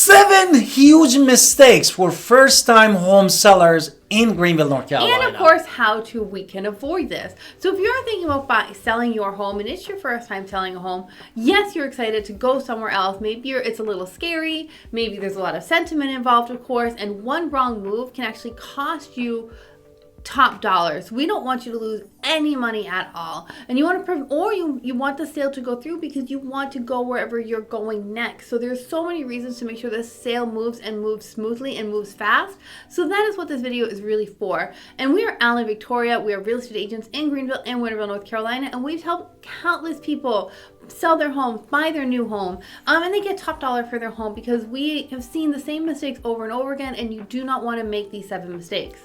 7 huge mistakes for first-time home sellers in Greenville, North Carolina. And of course, we can avoid this. So if you're thinking about selling your home and it's your first time selling a home, yes, you're excited to go somewhere else. Maybe it's a little scary. Maybe there's a lot of sentiment involved, of course, and one wrong move can actually cost you top dollars. We don't want you to lose any money at all, and you want to you want the sale to go through because you want to go wherever you're going next. So there's so many reasons to make sure this sale moves smoothly and moves fast. So that is what this video is really for. And we are Alan and Victoria. We are real estate agents in Greenville and Winterville, North Carolina, and we've helped countless people sell their homes, buy their new home, and they get top dollar for their home because we have seen the same mistakes over and over again, and you do not want to make these 7 mistakes.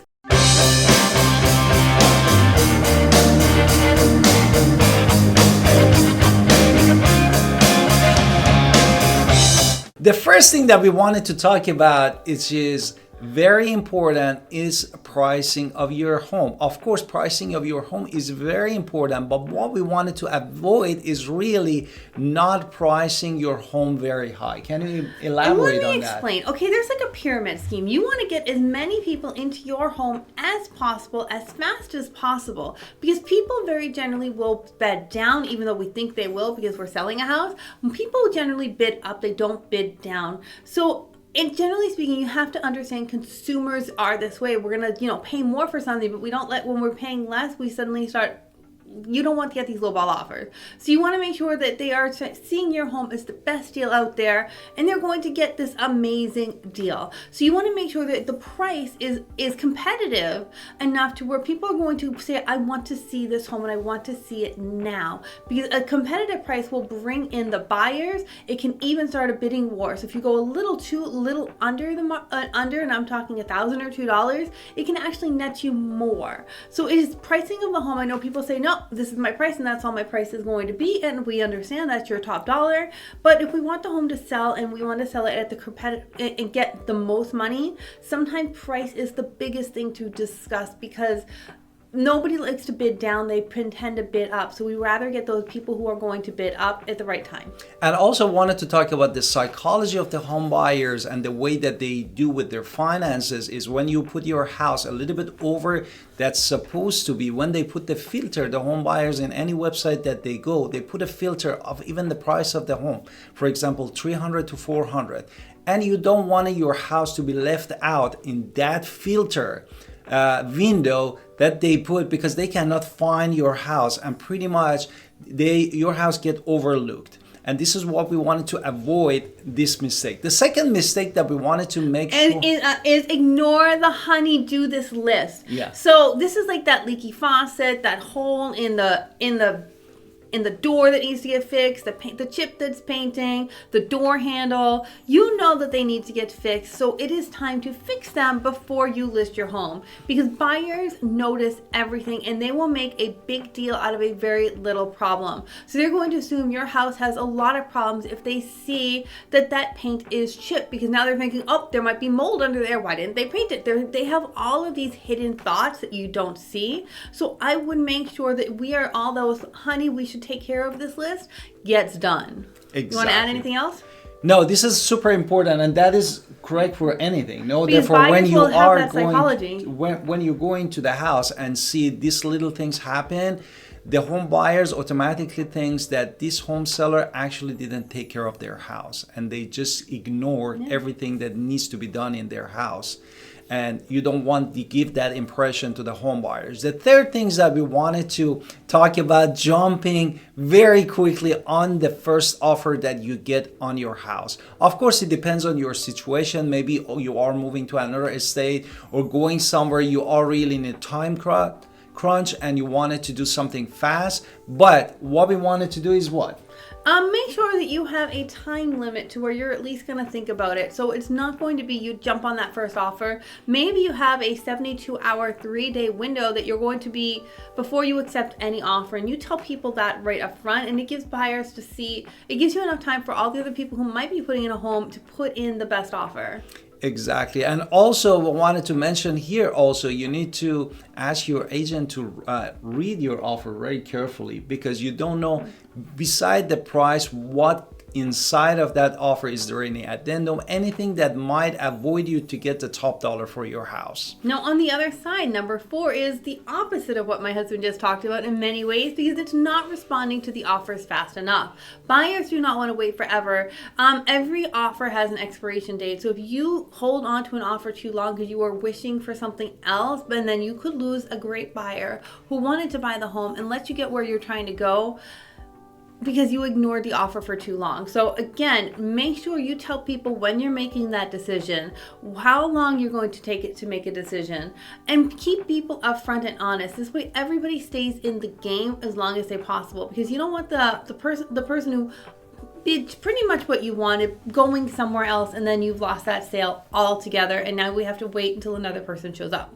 The first thing that we wanted to talk about, which is very important, is pricing of your home. Of course, pricing of your home is very important, but what we wanted to avoid is really not pricing your home very high. Can you elaborate on that? Let me explain. Okay, there's like a pyramid scheme. You want to get as many people into your home as possible, as fast as possible, because people very generally will bid down, even though we think they will because we're selling a house. When people generally bid up, they don't bid down. And generally speaking, you have to understand consumers are this way. We're going to, pay more for something, but when we're paying less, we suddenly start. You don't want to get these lowball offers. So you want to make sure that they are seeing your home as the best deal out there, and they're going to get this amazing deal. So you want to make sure that the price is competitive enough to where people are going to say, I want to see this home and I want to see it now. Because a competitive price will bring in the buyers. It can even start a bidding war. So if you go a little under and I'm talking $1,000 or $2, it can actually net you more. So it is pricing of the home. I know people say, no, this is my price and that's all my price is going to be, and we understand that's your top dollar. But if we want the home to sell and we want to sell it at the competitive and get the most money, sometimes price is the biggest thing to discuss because nobody likes to bid down. They tend to bid up. So we rather get those people who are going to bid up at the right time. And also wanted to talk about the psychology of the home buyers and the way that they do with their finances is when you put your house a little bit over that's supposed to be, when they put the filter, the home buyers in any website that they go, they put a filter of even the price of the home. For example, 300 to 400. And you don't want your house to be left out in that filter window that they put because they cannot find your house, and pretty much your house get overlooked. And this is what we wanted to avoid, this mistake. The second mistake that we wanted to make sure is ignore the honey-do this list. Yeah. So this is like that leaky faucet, that hole in the door that needs to get fixed, the chip that's painting, the door handle. You know that they need to get fixed, so it is time to fix them before you list your home, because buyers notice everything and they will make a big deal out of a very little problem. So they're going to assume your house has a lot of problems if they see that paint is chipped, because now they're thinking, oh, there might be mold under there. Why didn't they paint it? They have all of these hidden thoughts that you don't see. So I would make sure that we are all those, honey, we should take care of this list, gets done. Exactly. You want to add anything else? No, this is super important, and that is correct for anything. No, because therefore, when you are going, when you're going to the house and see these little things happen, the home buyers automatically thinks that this home seller actually didn't take care of their house, and they just ignore everything that needs to be done in their house. And you don't want to give that impression to the home buyers. The third thing that we wanted to talk about, jumping very quickly on the first offer that you get on your house. Of course, it depends on your situation. Maybe you are moving to another state or going somewhere you are really in a time crunch and you wanted to do something fast. But what we wanted to do is what? Make sure that you have a time limit to where you're at least going to think about it. So it's not going to be you jump on that first offer. Maybe you have a 72-hour, 3-day window that you're going to be before you accept any offer. And you tell people that right up front. And it gives buyers to see, it gives you enough time for all the other people who might be putting in a home to put in the best offer. Exactly. And also I wanted to mention here also, you need to ask your agent to read your offer very carefully, because you don't know beside the price what inside of that offer, is there any addendum, anything that might avoid you to get the top dollar for your house. Now, on the other side, number 4 is the opposite of what my husband just talked about in many ways, because it's not responding to the offers fast enough. Buyers do not want to wait forever. Every offer has an expiration date. So if you hold on to an offer too long because you are wishing for something else, but then you could lose a great buyer who wanted to buy the home and let you get where you're trying to go because you ignored the offer for too long. So again, make sure you tell people when you're making that decision, how long you're going to take it to make a decision, and keep people upfront and honest. This way everybody stays in the game as long as they possible, because you don't want the person who did pretty much what you wanted going somewhere else, and then you've lost that sale altogether, and now we have to wait until another person shows up.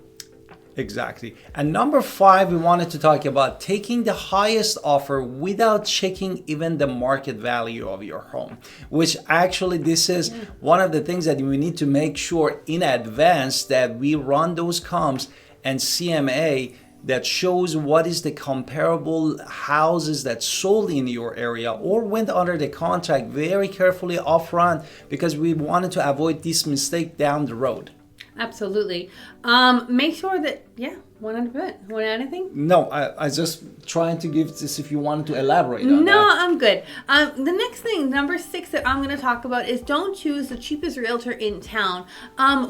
Exactly. And number 5, we wanted to talk about taking the highest offer without checking even the market value of your home, which actually this is one of the things that we need to make sure in advance that we run those comps and CMA that shows what is the comparable houses that sold in your area or went under the contract very carefully upfront, because we wanted to avoid this mistake down the road. Absolutely. Make sure that, 100%. Want to add anything? No, I just trying to give this if you wanted to elaborate on that. No, I'm good. The next thing, number 6 that I'm going to talk about is don't choose the cheapest realtor in town.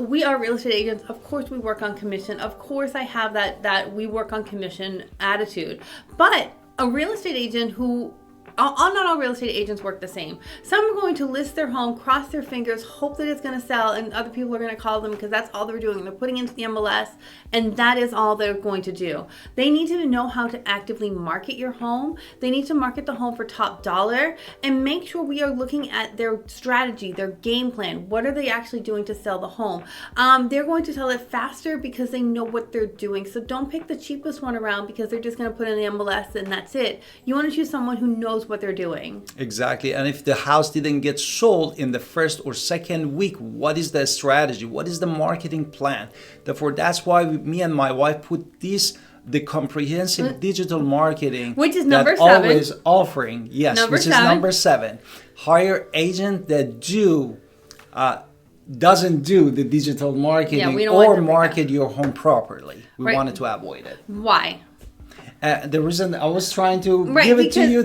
We are real estate agents. Of course, we work on commission. Of course, I have that we work on commission attitude. But a real estate agent who not all real estate agents work the same. Some are going to list their home, cross their fingers, hope that it's going to sell, and other people are going to call them because that's all they're doing. They're putting into the MLS, and that is all they're going to do. They need to know how to actively market your home. They need to market the home for top dollar, and make sure we are looking at their strategy, their game plan. What are they actually doing to sell the home? They're going to sell it faster because they know what they're doing. So don't pick the cheapest one around because they're just going to put in the MLS and that's it. You want to choose someone who knows what they're doing. Exactly. And if the house didn't get sold in the first or second week, what is the strategy? What is the marketing plan? Therefore, that's why me and my wife put the comprehensive digital marketing, which is number 7, always offering. Yes, which is number 7. Hire agent that doesn't do the digital marketing or market your home properly. We wanted to avoid it. Why? The reason I was trying to give it to you.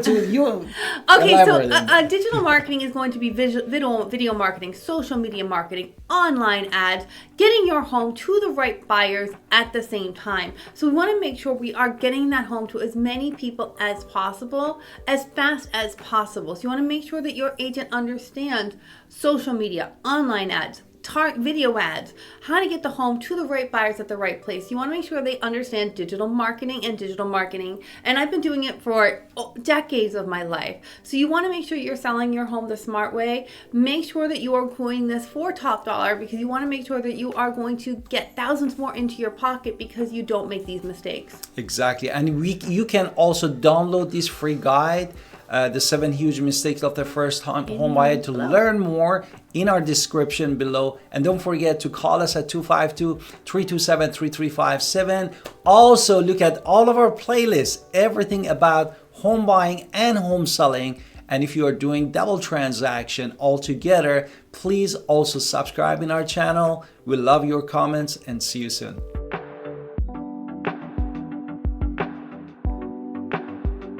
Okay, so digital marketing is going to be video marketing, social media marketing, online ads, getting your home to the right buyers at the same time. So we want to make sure we are getting that home to as many people as possible, as fast as possible. So you want to make sure that your agent understands social media, online ads, video ads, how to get the home to the right buyers at the right place. You want to make sure they understand digital marketing. And I've been doing it for decades of my life. So you want to make sure you're selling your home the smart way. Make sure that you are doing this for top dollar, because you want to make sure that you are going to get thousands more into your pocket because you don't make these mistakes. Exactly. And you can also download this free guide, the 7 huge mistakes of the first home buyer, to learn more in our description below. And don't forget to call us at 252-327-3357. Also look at all of our playlists, everything about home buying and home selling. And if you are doing double transaction altogether, please also subscribe in our channel. We love your comments and see you soon.